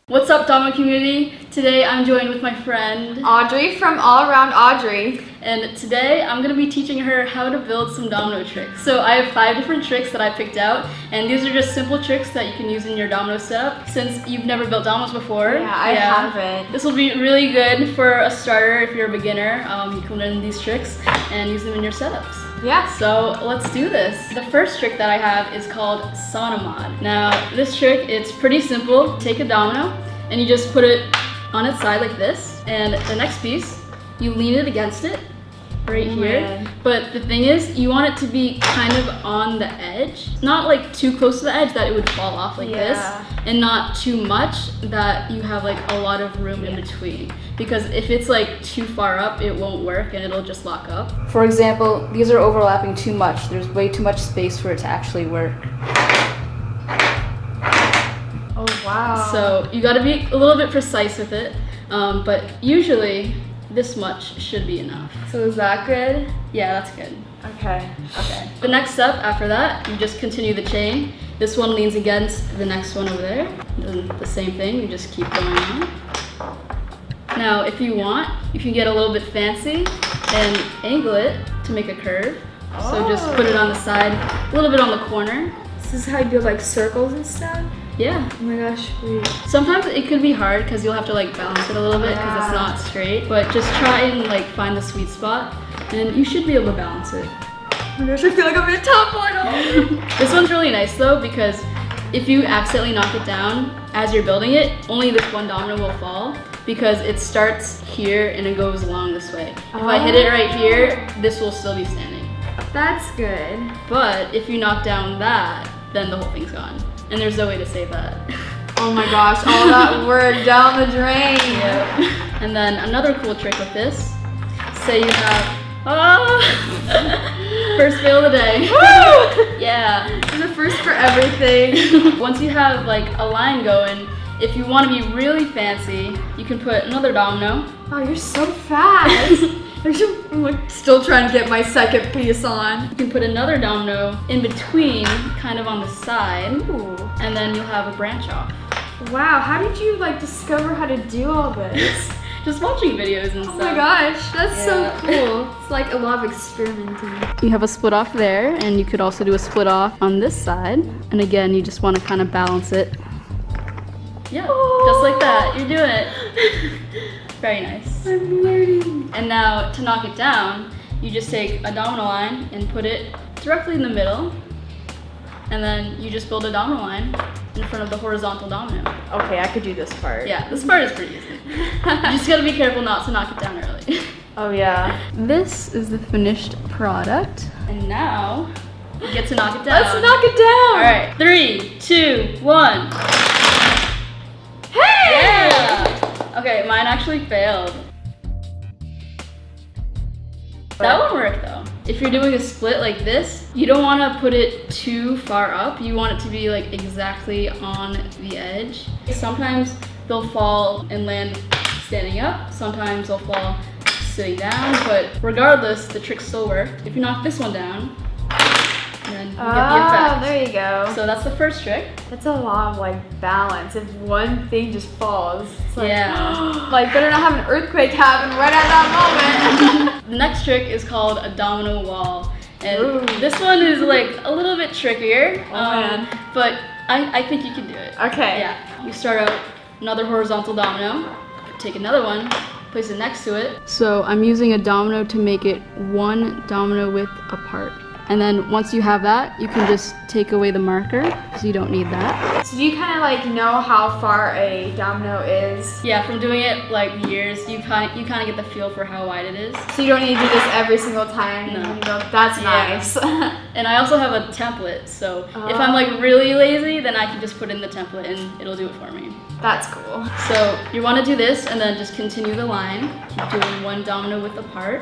What's up, Domino community? Today I'm joined with my friend Audrey from AllAroundAudrey. And today I'm going to be teaching her how to build some domino tricks. So I have 5 different tricks that I picked out, and these are just simple tricks that you can use in your domino setup. Since you've never built dominoes before, I haven't. This will be really good for a starter. If you're a beginner, you can learn these tricks and use them in your setups. Yeah. So let's do this. The first trick that I have is called sauna mod. Now this trick, it's pretty simple. Take a domino and you just put it on its side like this, and the next piece, you lean it against it right here. Man. But the thing is, you want it to be kind of on the edge, not like too close to the edge that it would fall off like this, and not too much that you have like a lot of room in between. Because if it's like too far up, it won't work and it'll just lock up. For example, these are overlapping too much. There's way too much space for it to actually work. Oh wow. So you gotta be a little bit precise with it, but usually this much should be enough. So is that good? Yeah, that's good. Okay. Okay. The next step after that, you just continue the chain. This one leans against the next one over there. Then the same thing, you just keep going on. Now, if you want, you can get a little bit fancy and angle it to make a curve. So just put it on the side, a little bit on the corner. This is how you build like circles and stuff? Yeah. Oh my gosh. Sometimes it could be hard because you'll have to like balance it a little bit because it's not straight. But just try and like find the sweet spot and you should be able to balance it. Oh my gosh, I feel like I'm gonna topple it all. This one's really nice though, because if you accidentally knock it down as you're building it, only this one domino will fall because it starts here and it goes along this way. If I hit it right here, this will still be standing. That's good. But if you knock down that, then the whole thing's gone. And there's no way to save that. Oh my gosh, all that work down the drain. Yep. And then another cool trick with this, say you have, first fail of the day. Woo! Yeah. There's a first for everything. Once you have like a line going, if you want to be really fancy, you can put another domino. Oh, you're so fast. I'm like still trying to get my second piece on. You can put another domino in between, kind of on the side. Ooh. And then you'll have a branch off. Wow, how did you like discover how to do all this? Just watching videos and stuff. Oh my gosh, that's so cool. It's like a lot of experimenting. You have a split off there, and you could also do a split off on this side. And again, you just want to kind of balance it. Yeah, just like that. You're doing it. Very nice. I'm learning. And now to knock it down, you just take a domino line and put it directly in the middle. And then you just build a domino line in front of the horizontal domino. Okay, I could do this part. Yeah, this part is pretty easy. You just gotta be careful not to knock it down early. Oh yeah. This is the finished product. And now, you get to knock it down. Let's knock it down! Alright, 3, 2, 1. Hey! Yeah! Okay, mine actually failed. That one worked though. If you're doing a split like this, you don't want to put it too far up. You want it to be like exactly on the edge. Sometimes they'll fall and land standing up. Sometimes they'll fall sitting down. But regardless, the trick still worked. If you knock this one down, then you get the effect. There you go. So that's the first trick. That's a lot of like balance. If one thing just falls, it's like, Yeah. like better not have an earthquake happen right at that moment. The next trick is called a domino wall. And Ooh. this one is like a little bit trickier. Man. But I think you can do it. Okay. Yeah. You start out another horizontal domino, take another one, place it next to it. So I'm using a domino to make it one domino width apart. And then once you have that, you can just take away the marker, because you don't need that. So do you kind of like know how far a domino is? Yeah, from doing it like years, you kind of get the feel for how wide it is. So you don't need to do this every single time? No. You know, that's nice. And I also have a template, so if I'm like really lazy, then I can just put in the template and it'll do it for me. That's cool. So you want to do this and then just continue the line. Keep doing one domino width apart.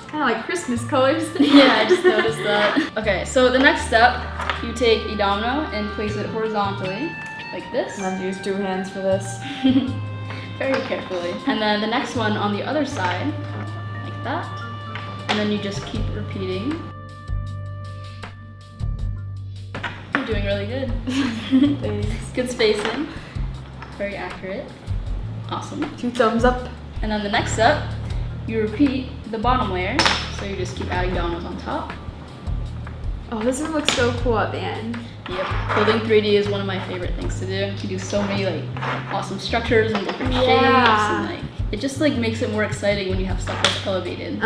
Kind of like Christmas colors. Yeah, I just noticed that. Okay, so the next step, you take a domino and place it horizontally, like this. I'm gonna use 2 hands for this. Very carefully. And then the next one on the other side, like that. And then you just keep repeating. You're doing really good. Thanks. Good spacing. Very accurate. Awesome. 2 thumbs up. And then the next step, you repeat the bottom layer. So you just keep adding dominoes on top. Oh, this one looks so cool at the end. Yep. Building 3D is one of my favorite things to do. You do so many like awesome structures and different shapes, and like it just like makes it more exciting when you have stuff that's elevated.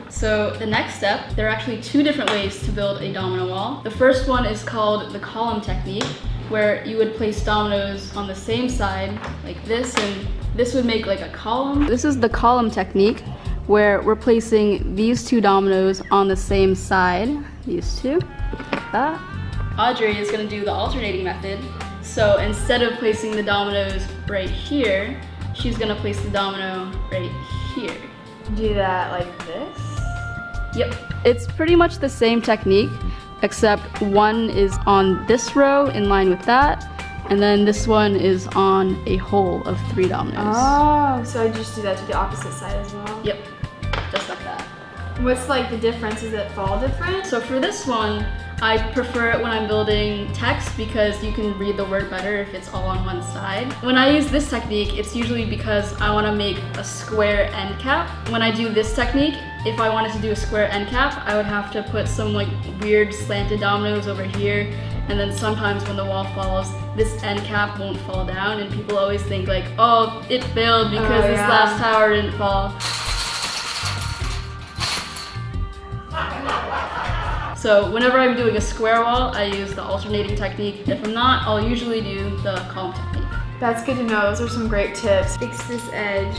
So the next step, there are actually 2 different ways to build a domino wall. The first one is called the column technique, where you would place dominoes on the same side like this, and this would make like a column. This is the column technique, where we're placing these 2 dominoes on the same side. These 2, like that. Audrey is gonna do the alternating method. So instead of placing the dominoes right here, she's gonna place the domino right here. Do that like this? Yep. It's pretty much the same technique, except one is on this row in line with that, and then this one is on a hole of 3 dominoes. Oh, so I just do that to the opposite side as well? Yep, just like that. What's like the difference? Is it fall different? So for this one, I prefer it when I'm building text because you can read the word better if it's all on one side. When I use this technique, it's usually because I want to make a square end cap. When I do this technique, if I wanted to do a square end cap, I would have to put some like weird slanted dominoes over here, and then sometimes when the wall falls, this end cap won't fall down, and people always think like, oh, it failed because this last tower didn't fall. So whenever I'm doing a square wall, I use the alternating technique. If I'm not, I'll usually do the column technique. That's good to know. Those are some great tips. Fix this edge.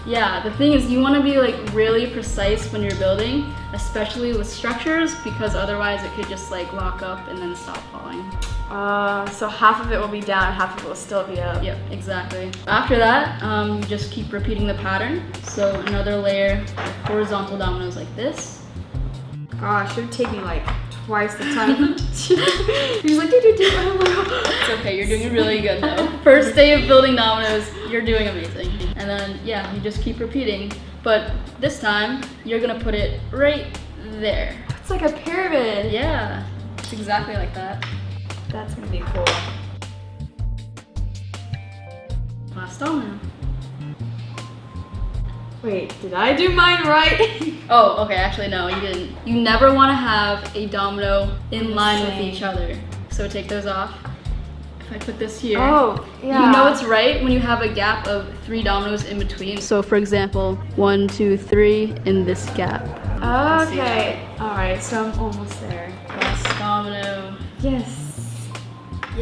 Yeah, the thing is you want to be like really precise when you're building, especially with structures, because otherwise it could just like lock up and then stop falling. So half of it will be down, half of it will still be up. Yep, exactly. After that, you just keep repeating the pattern. So another layer of horizontal dominoes like this. Gosh, it would take me like twice the time. He's like, do. It's okay, you're doing really good though. First day of building dominoes, you're doing amazing. And then, yeah, you just keep repeating. But this time, you're gonna put it right there. It's like a pyramid. Yeah, it's exactly like that. That's gonna be cool. Last domino. Wait, did I do mine right? Oh, okay, actually no, you didn't. You never want to have a domino in line with each other. So take those off. If I put this here, oh, yeah. You know it's right when you have a gap of 3 dominoes in between. So for example, 1, 2, 3 in this gap. Okay, alright, so I'm almost there. Last domino. Yes.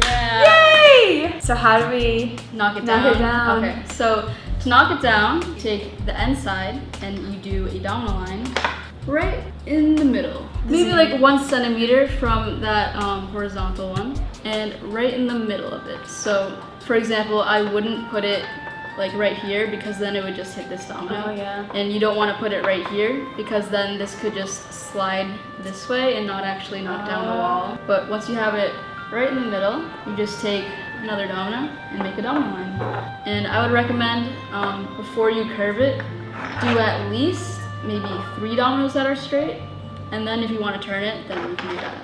Yeah. Yay! So how do we knock it down? Okay, so to knock it down, you take the end side and you do a domino line right in the middle. Maybe like 1 centimeter from that horizontal one, and right in the middle of it. So for example, I wouldn't put it like right here because then it would just hit this domino. Oh yeah. And you don't want to put it right here because then this could just slide this way and not actually knock down the wall. But once you have it right in the middle, you just take another domino and make a domino line. And I would recommend before you curve it, do at least maybe 3 dominoes that are straight, and then if you want to turn it, then you can do that.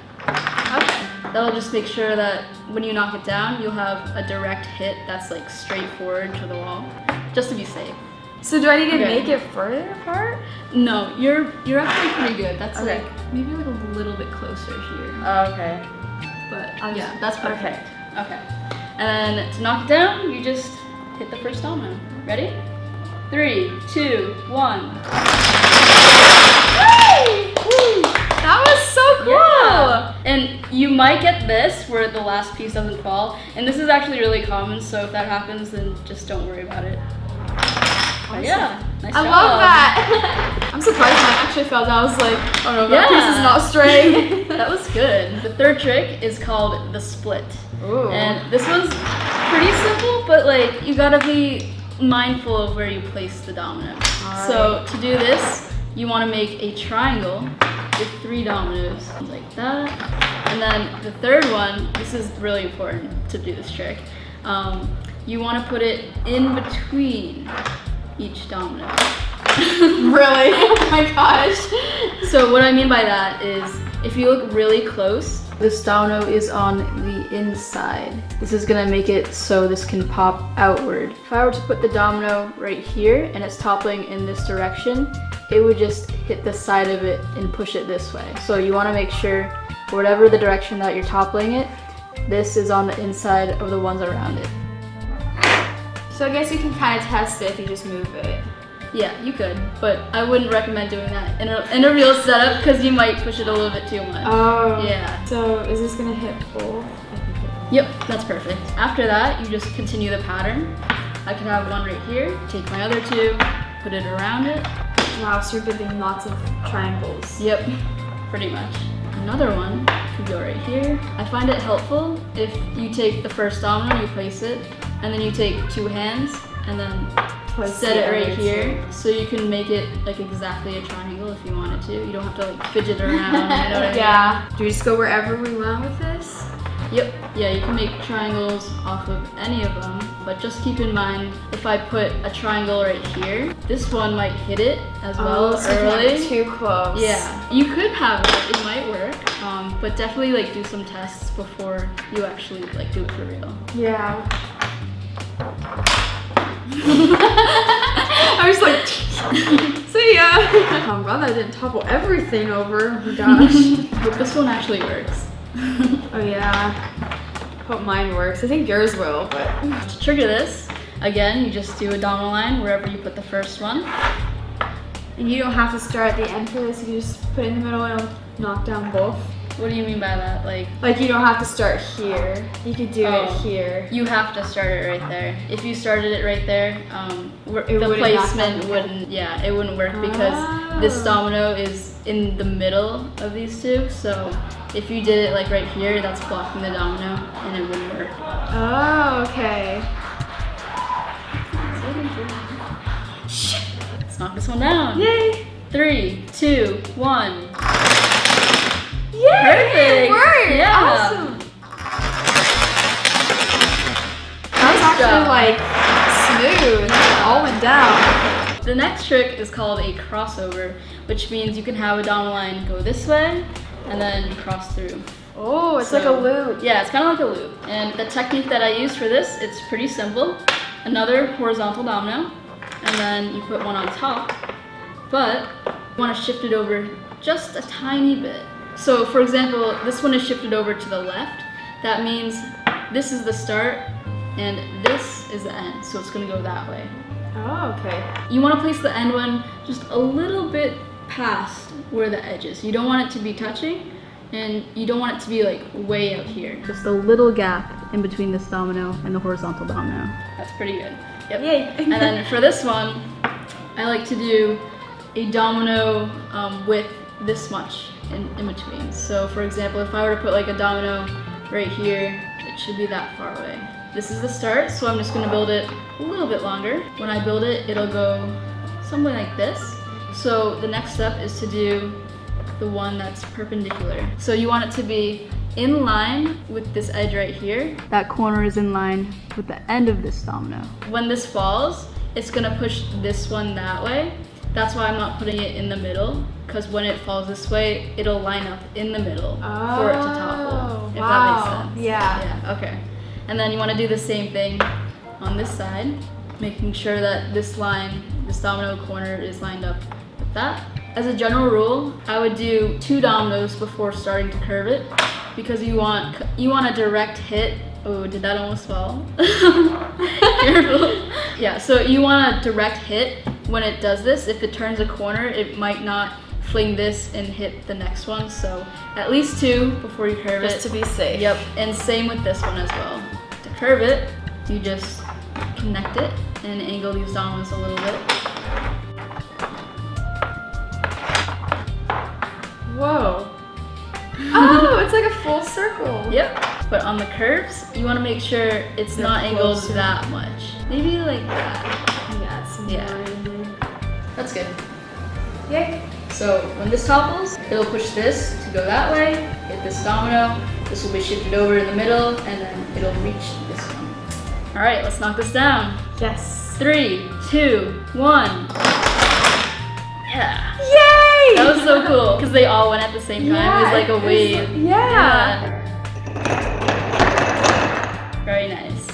Okay. That'll just make sure that when you knock it down, you'll have a direct hit that's like straight forward to the wall, just to be safe. So do I need to make it further apart? No, you're actually pretty good. That's like maybe like a little bit closer here. Oh, okay. But yeah, that's perfect. Okay. And then to knock it down, you just hit the first domino. Ready? 3, 2, 1. Yay! That was so cool! Yeah. And you might get this where the last piece doesn't fall. And this is actually really common, so if that happens, then just don't worry about it. But yeah, nice job. I love that! I'm surprised mine actually fell down. I was like, oh no, that piece is not straight. That was good. The third trick is called the split. Ooh. And this one's pretty simple, but like you gotta be mindful of where you place the domino. Right. So to do this, you want to make a triangle with 3 dominoes like that. And then the third one, this is really important to do this trick. You want to put it in between each domino. Really? Oh my gosh. So what I mean by that is if you look really close, This domino is on the inside. This is gonna make it so this can pop outward. If I were to put the domino right here and it's toppling in this direction, it would just hit the side of it and push it this way. So you wanna make sure, whatever the direction that you're toppling it, this is on the inside of the ones around it. So I guess you can kind of test it if you just move it. Yeah, you could, but I wouldn't recommend doing that in a real setup because you might push it a little bit too much. Oh. Yeah. So is this gonna hit both? Yep, that's perfect. After that, you just continue the pattern. I can have one right here, take my other two, put it around it. Wow, so you're building lots of triangles. Yep, pretty much. Another one could go right here. I find it helpful if you take the first domino, you place it, and then you take two hands, and then set it right here, so you can make it like exactly a triangle if you wanted to. You don't have to like fidget around, you know what I mean? Yeah. Do we just go wherever we want with this? Yep. Yeah, you can make triangles off of any of them, but just keep in mind, if I put a triangle right here, this one might hit it as well so early. Not too close. Yeah, you could have it. It might work, but definitely like do some tests before you actually like do it for real. Yeah. I was like, see ya. I'm glad I didn't topple everything over. Oh my gosh. Hope this one actually works. Oh yeah. Hope mine works. I think yours will, but. To trigger this, again, you just do a domino line wherever you put the first one. And you don't have to start at the end for this. You just put it in the middle and it'll knock down both. What do you mean by that? Like you don't have to start here. You could do it here. You have to start it right there. If you started it right there, the placement wouldn't. Yeah, it wouldn't work because this domino is in the middle of these two. So if you did it like right here, that's blocking the domino, and it wouldn't work. Oh, okay. Let's knock this one down. Yay! 3, 2, 1. Yay! Perfect! It worked! Yeah! Awesome! That was actually like smooth. It all went down. The next trick is called a crossover, which means you can have a domino line go this way and then cross through. Oh, it's like a loop. Yeah, it's kind of like a loop. And the technique that I use for this, it's pretty simple. Another horizontal domino, and then you put one on top, but you want to shift it over just a tiny bit. So for example, this one is shifted over to the left. That means this is the start and this is the end. So it's gonna go that way. Oh, okay. You wanna place the end one just a little bit past where the edge is. You don't want it to be touching and you don't want it to be like way out here. Just a little gap in between this domino and the horizontal domino. That's pretty good. Yep. Yay. And then for this one, I like to do a domino with this much in between. So for example, if I were to put like a domino right here, it should be that far away. This is the start, so I'm just gonna build it a little bit longer. When I build it, it'll go something like this. So the next step is to do the one that's perpendicular. So you want it to be in line with this edge right here. That corner is in line with the end of this domino. When this falls, it's gonna push this one that way. That's why I'm not putting it in the middle, because when it falls this way, it'll line up in the middle for it to topple, if that makes sense. Yeah. Yeah, okay. And then you want to do the same thing on this side, making sure that this line, this domino corner is lined up with that. As a general rule, I would do 2 dominoes before starting to curve it, because you want a direct hit. Oh, did that almost fall? Careful. Yeah, so you want a direct hit when it does this. If it turns a corner, it might not fling this and hit the next one. So at least 2 before you curve it. Just to be safe. Yep, and same with this one as well. To curve it, you just connect it and angle these dominoes a little bit. Whoa. Oh, it's like a full circle. Yep. But on the curves, you want to make sure it's not angled that much. Maybe like that. Yeah, some more in there. That's good. Yay. So when this topples, it'll push this to go that way, hit this domino, this will be shifted over in the middle, and then it'll reach this one. All right, let's knock this down. Yes. 3, 2, 1. Yeah. Yay! That was so cool because they all went at the same time. It was like a wave. Yeah. Very nice.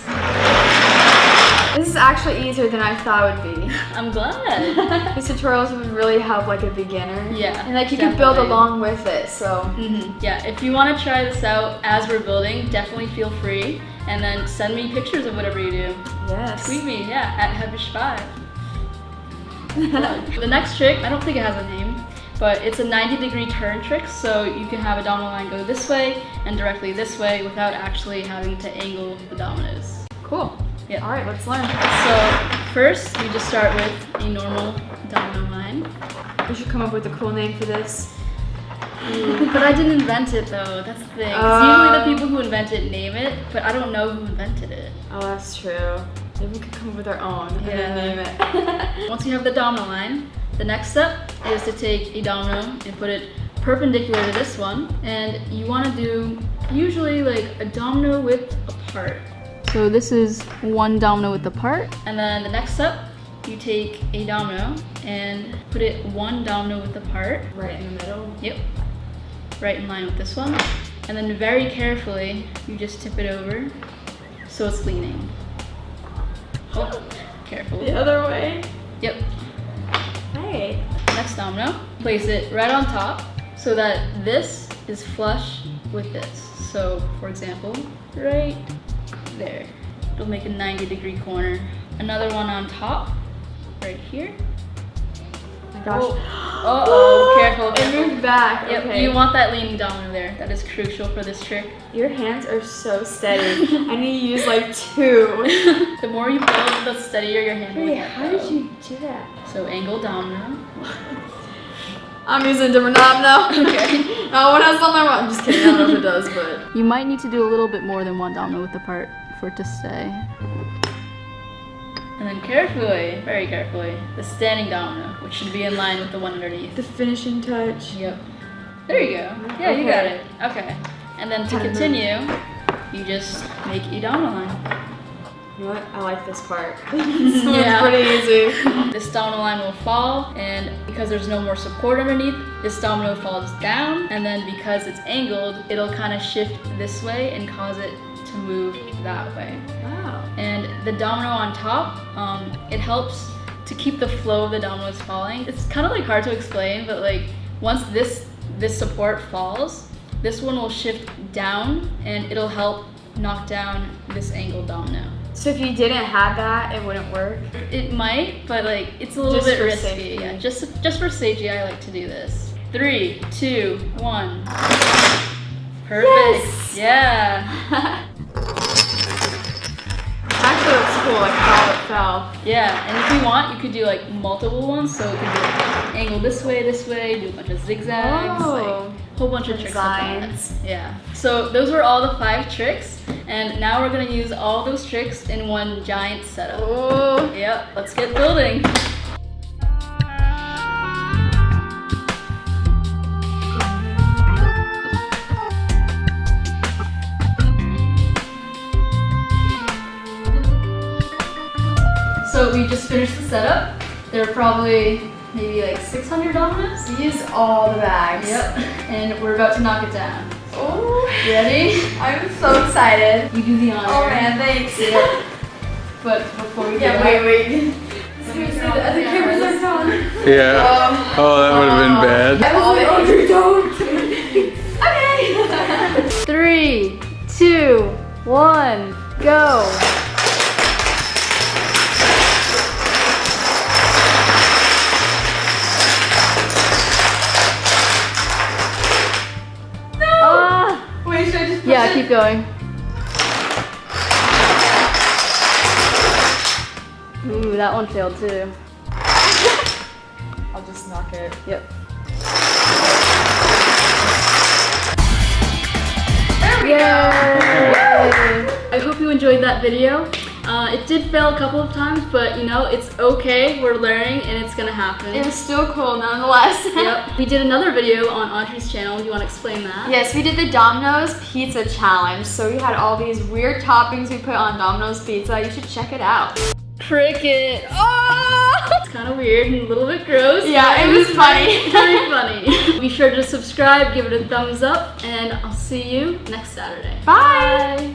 This is actually easier than I thought it would be. I'm glad. These tutorials would really help like a beginner. Yeah. And like you can build along with it, so. Yeah, if you want to try this out as we're building, definitely feel free. And then send me pictures of whatever you do. Yes. Tweet me, yeah, at Hevish5. The next trick, I don't think it has a name, but it's a 90-degree turn trick, so you can have a domino line go this way and directly this way without actually having to angle the dominoes. Cool. Yeah. All right, let's learn. So first, you just start with a normal domino line. We should come up with a cool name for this. But I didn't invent it though, that's the thing. 'Cause usually the people who invent it name it, but I don't know who invented it. Oh, that's true. Maybe we could come up with our own and then name it. Once you have the domino line, the next step is to take a domino and put it perpendicular to this one. And you want to do usually like a domino width apart. So this is one domino width apart. And then the next step, you take a domino and put it one domino width apart. Right in the middle? Yep. Right in line with this one. And then very carefully, you just tip it over so it's leaning. Oh, careful. The other way? Yep. Hey. Next domino, place it right on top so that this is flush with this. So, for example, right there. It'll make a 90-degree corner. Another one on top, right here. Oh my gosh. Uh-oh, careful, It careful. moved back. Yep, Okay. you want that leaning domino there. That is crucial for this trick. Your hands are so steady. I need to use like 2. The more you build, the steadier your hand will Wait, get. how did you do that? So angle domino. I'm using a different knob now. Okay. No one has on my I'm just kidding. I don't know if it does, but. You might need to do a little bit more than one domino width apart for it to stay. And then carefully, very carefully, the standing domino, which should be in line with the one underneath. The finishing touch. Yep. There you go. Yeah, you got it. Okay. And then to continue, you just make a domino line. You know what? I like this part. This one's pretty easy. This domino line will fall, and because there's no more support underneath, this domino falls down, and then because it's angled, it'll kind of shift this way and cause it to move that way. Wow. And the domino on top, it helps to keep the flow of the dominoes falling. It's kind of like hard to explain, but like once this support falls, this one will shift down and it'll help knock down this angled domino. So if you didn't have that, it wouldn't work? It might, but like it's a little Just bit for risky. safety. Yeah, just for safety, I like to do this. 3, 2, 1. Perfect. Yes! Yeah. Actually, looks cool, like how it fell. Yeah, and if you want, you could do like multiple ones. So it could be like angle this way, do a bunch of zigzags, like a whole bunch of tricks like that. Yeah. So those were all the 5 tricks, and now we're gonna use all those tricks in one giant setup. Oh. Yep. Let's get building. So we just finished the setup. There are probably maybe like 600 dominoes. Use all the bags. Yep. And we're about to knock it down. Oh. You ready? I'm so excited. You do the honor. Oh man, thanks. Yep. But before we do Yeah, that, wait. the cameras are gone. Yeah. Oh, that would have been bad. I was like, Audrey, don't. Okay. 3, 2, 1, go. Wait, should I just push Yeah, it? keep going. Ooh, that one failed too. I'll just knock it. Yep. There we Yay! go. I hope you enjoyed that video. It did fail a couple of times, but you know, it's okay. We're learning and it's gonna happen. It was still cool nonetheless. Yep. We did another video on Audrey's channel. Do you want to explain that? Yes, we did the Domino's Pizza Challenge. So we had all these weird toppings we put on Domino's Pizza. You should check it out. Cricket. Oh! kind of weird and a little bit gross. Yeah, it was funny. Very funny. Be sure to subscribe, give it a thumbs up, and I'll see you next Saturday. Bye.